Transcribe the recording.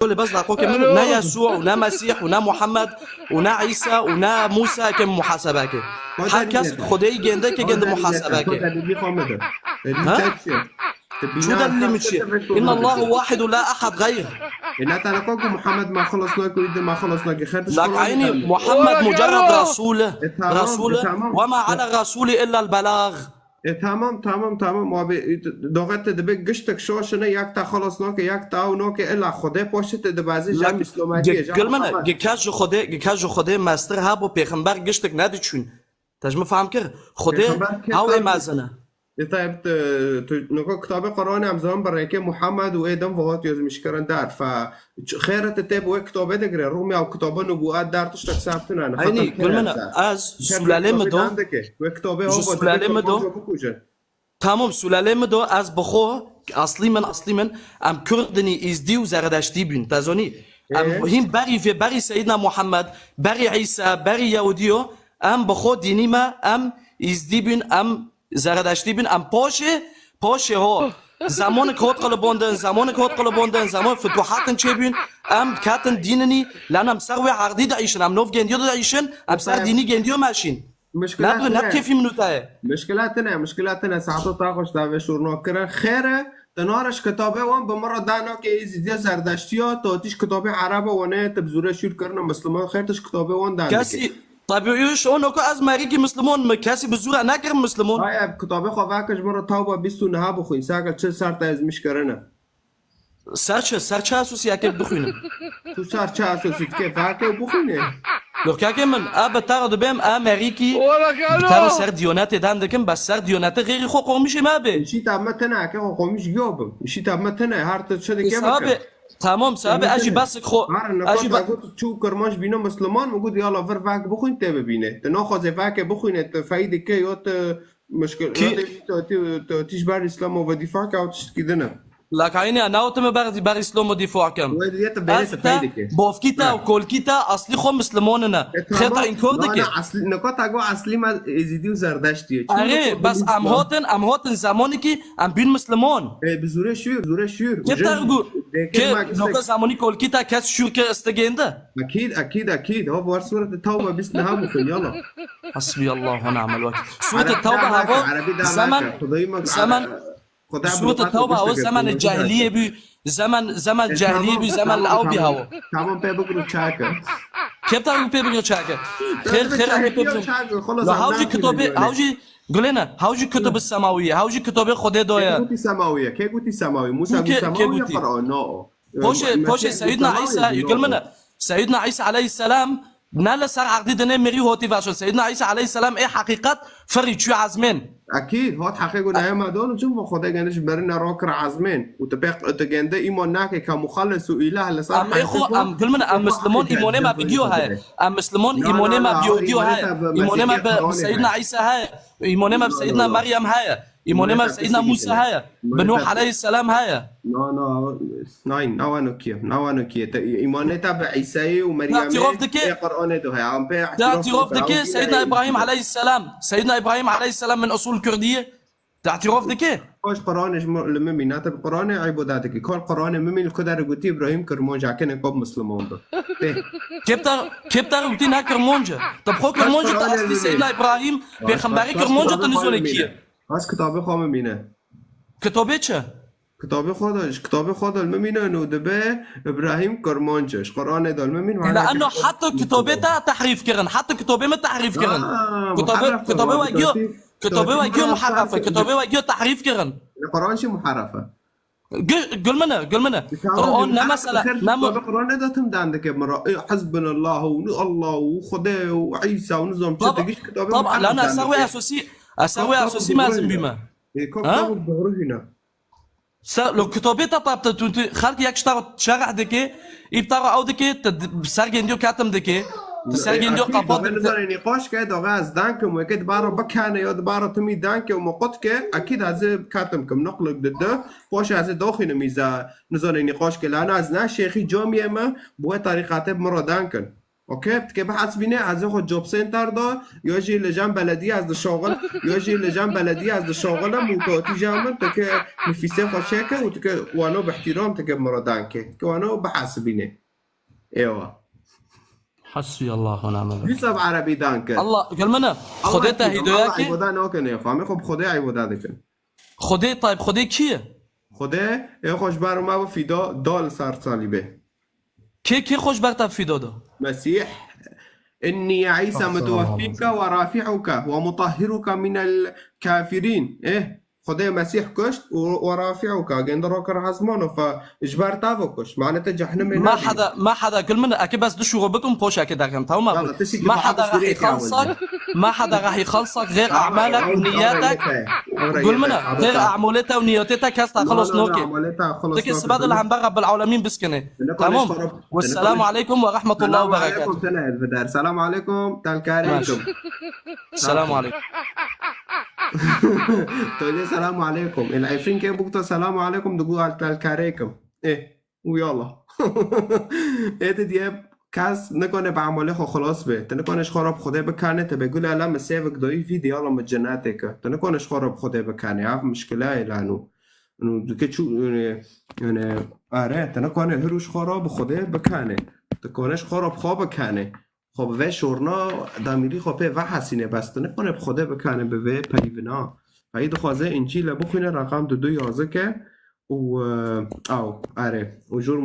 اللي بس دقوق من نا يسوع ونا مسيح ونا محمد ونا عيسى ونا موسى كم محاسبه که هر کس خدایی گنده که گنده محاسبه که ها شو دلیل میشه ان الله واحد ولا احد غيره لا تلقاكم محمد ما خلصناك ويد ما خلصناك خيرتش لك عيني محمد مجرد رسول وما على الرسول الا البلاغ تمام و داغت دبی گشتک شوشنه یک تا خلصناک یک تا اوناک الا خدا پاشت دبازی جام اسلامی گلمنه گکاج خدا مستر هابو پیغمبر گشتک ندیچون تجمع فهم کر خدا هاو مازنه طيب نقول كتاب القرآن هم زمان برای که محمد و ادم وقت یازمش کردن در فخیرت تب و کتاب دگره رومی او کتاب نبوت در توش تکسابتن نه اینی گلمنه از سلاله مدو و کتاب او سلاله مدو تمام سلاله مدو از بخو اصلی من ام کردنی ازدی و زردشتی بین تزانی ام هم بری سیدنا محمد بری عیسی بری یهودیو ام بخو دینی ما ام ازدی بین ام زردشتی بین ام پاشه ها زمان کات قلباندن زمان فتوحاتن چه بین ام کاتن دیننی لانم سروی عقدی دایشن ام نوف گندیو دایشن ام سر دینی گندیو ماشین نه کیفی منوتاه مشكلاتنا ساعتو تاخوش تا شورنا کرن خیره تنارش کتابه وان بمره دانا که ازدی زردشتیا توتیش کتابه عربه ونه تبزوره شیر کرنه مسلمان خیرتش کتابه وان دانا طبيعيش اونو که از مریکی مسلمان کسی به زور نکرم مسلمان های کتابه خواه کش مرا توبه 20 نه بخوین ساکل چه سر تا ازمیش کرنه سر چه اساسی اکه بخوینم تو سر چه اساسی که فاکه بخوینه لوکا که من اب تاخد بهم امریکی تر سر دیانت دندکم بس سر دیانت غیر خو قومیش ما به شی تامتنه که قومیش گیوبم شی تامتنه هر تا شده که تمام صاحب اجي بس خو اجي تو کرماش بینه مسلمان میگه یالا ور فاک بخوین ته ببینه ته ناخذ فاک بخوینه ته فایده که یوت مشکل تو تیش بر اسلام و دفاع کاوتش کیدنه لك عيني انا وتم بر اسلام ودفاع كم بوفكيتا وكولكيتا اصلي خو مسلموننا خطا ان كردك اصلي نکات اگه اصلی ما ازیدی و زردشتی اره بس ام هاتن زمانی که ام بین مسلمان بزوره شور كيف ترجو که نکات زمانی کولکیتا کس شور که استگنده اكيد هو ور سوره التوبه بس نهابو يلا حسبي الله ونعم الوكيل سوره التوبه هو زمن سورة التوبة هو زمن الجاهلية بي زمن جاهلية بي زمن الأوبي هو تمام بيبقرو تشاكا كيف تعرفوا بيبقرو تشاكا خير أنا بيبقرو لا هاوجي كتابي هاوجي قلنا هاوجي كتب السماوية هاوجي كتاب خدا دويا كي قلتي سماوية موسى سماوية قرآن بوش سيدنا عيسى يقول منا سيدنا عيسى عليه السلام نال سر عقدي دنيا مري هوتي فاشل سيدنا عيسى عليه السلام ايه حقيقة فريد شو عزمين اكيد هات حقيقه نه ما دون چون خدا گنش برنا راکر عزمین و تبق تگنده ایمان نکه که مخلص و اله لسان ام اخو ام كل من ام مسلمون ایمانه ما فيديو هاي ام مسلمون ایمانه ما فيديو هاي ایمانه ما سيدنا عيسى هاي ایمانه ما سيدنا مريم هاي ایمانه ما سيدنا موسى هاي بنوح عليه السلام هاي نو كي ایمانه تبع عيسى ومريم قرآن ده هاي اعتراف دكي سيدنا ابراهيم عليه السلام من اصول كرديه تعتراف دكي باش قرآنش لما مينات القرآن عباداتك كل قرآن ممن القدر قلتي ابراهيم كرمونجا كان قب مسلمون ده كيف قلتي نا كرمونجا طب خو كرمونجا اصلي سيدنا ابراهيم بيغمبري كرمونجا تنزل كي بس كتاب خو ممينه كتابه چه كتاب خدا الممينه انه دبه ابراهيم كرمانجش قرآن ده الممين لانه حتى كتابته تحريف كرن حتى كتابه ما تحريف كرن كتابه واجيو محرفه كتابه واجيو تحريف كرن القرآن شي محرفه قل منا قرآن مثلا القرآن ده تم عندك مرة حسبنا الله وخدا وعيسى ونظام تجيش كتابه طبعا لا انا اسوي اساسي مازم بما كتاب الظهر هنا لو كتابته طابت خالك ياك شرح دكي يبتغى او دكي سرگنديو كاتم دكي سرگنديو قبض نظر نقاش كده غاز دانكم وكده بارو بكانه يد بارو تمي دانك ومقطك اكيد هذا كاتمكم نقلك ضده باش هذا داخل ميزه نظر نقاش كده انا از نه شيخي جامعه ما بو طريقته مرا دانكن اوکی که به حسبینه از خود جاب سنتر دا یا جی لجان بلدی از شاغل یا جی لجان بلدی از شاغل موتاتی جامن تا که نفیسه خوشه که و که وانو به احترام تا که مرادان که وانو به حسبینه ایوه حسبي الله ونعم الوكيل یوسف عربی دان که الله قال منا خديت هداياكي عباده نکنه فهمی خب خدا عباده دکن خدي طيب خدي كيه خدا ای خوش بر ما و فیدا دال سر صلیبه كي خوش بقتا في دادا مسيح إني عيسى متوفيك ورافعك ومطهرك من الكافرين إيه خدای مسیح کشت و رافعك عند راكر حزمانه فاجبار تافو کشت معناته جهنم ما حدا كل من اكيد بس دشوا بكم بوش اكيد دقم تمام ما حدا راح يخلصك ما حدا راح يخلصك غير اعمالك ونياتك قول منا غير اعمالتها ونياتك هسه خلص نوكي لك السباد اللي هنبغى بالعالمين بسكنه تمام والسلام عليكم ورحمه الله وبركاته السلام عليكم تلكاريكم السلام عليكم تقولي السلام عليكم العارفين كيف بكتب السلام عليكم تقول على الكاريكم ايه ويلا ايه دياب کس نکنه به عمله خو خلاص به تنکنش خراب خدا بکنه تا بگول الان مسیوک دایی فی دیالا مجنته که تنکنش خراب خدا بکنه اف مشکله ایلانو انو که چو یعنی آره تنکنه هروش خراب خدا بکنه تنکنش خراب خواب بکنه خب و شورنا دامیری خب و حسینه بس تنکنه خدا بکنه به و پیونا باید خوازه انجیل بخونه رقم 2211 که او آره و جور